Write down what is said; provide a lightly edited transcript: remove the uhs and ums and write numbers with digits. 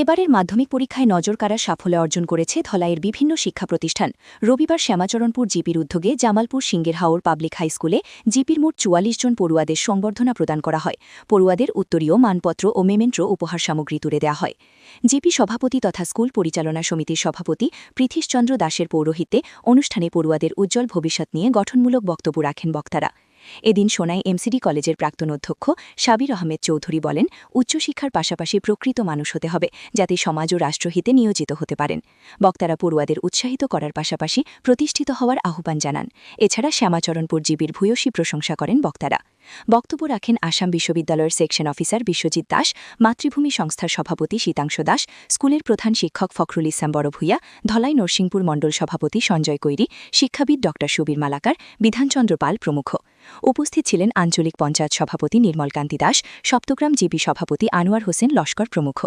এবারের মাধ্যমিক পরীক্ষায় নজর কাড়ার সাফল্য অর্জন করেছে ধলাইয়ের বিভিন্ন শিক্ষা প্রতিষ্ঠান। রবিবার শ্যামাচরণপুর জিপির উদ্যোগে জামালপুর সিঙ্গেরহাওর পাবলিক হাই স্কুলে জিপির মোট ৪৪ জন পড়ুয়াদের সংবর্ধনা প্রদান করা হয়। পড়ুয়াদের উত্তরীয় মানপত্র ও মেমেন্টো উপহার সামগ্রী তুলে দেওয়া হয়। জিপি সভাপতি তথা স্কুল পরিচালনা সমিতির সভাপতি পৃথিশচন্দ্র দাসের পৌরোহিত্যে অনুষ্ঠানে পড়ুয়াদের উজ্জ্বল ভবিষ্যৎ নিয়ে গঠনমূলক বক্তব্য রাখেন বক্তারা। এদিন সোনাই এমসিডি কলেজের প্রাক্তন অধ্যক্ষ সাবির আহমেদ চৌধুরী বলেন, উচ্চশিক্ষার পাশাপাশি প্রকৃত মানুষ হতে হবে, যাতে সমাজ ও রাষ্ট্রহিতে নিয়োজিত হতে পারেন। বক্তারা পড়ুয়াদের উৎসাহিত করার পাশাপাশি প্রতিষ্ঠিত হওয়ার আহ্বান জানান। এছাড়া শ্যামাচরণপুর জিবির ভূয়সী প্রশংসা করেন বক্তারা। বক্তব্য রাখেন আসাম বিশ্ববিদ্যালয়ের সেকশন অফিসার বিশ্বজিৎ দাস, মাতৃভূমি সংস্থার সভাপতি শীতাংশ দাস, স্কুলের প্রধান শিক্ষক ফখরুল ইসলাম বড়ভূঁইয়া, ধলাই নরসিংপুর মণ্ডল সভাপতি সঞ্জয় কৈরি, শিক্ষাবিদ ড সুবীর মালাকার, বিধানচন্দ্র পাল প্রমুখ। উপস্থিত ছিলেন আঞ্চলিক পঞ্চায়েত সভাপতি নির্মলকান্তি দাস, সপ্তগ্রাম জিপি সভাপতি আনোয়ার হোসেন লস্কর প্রমুখ।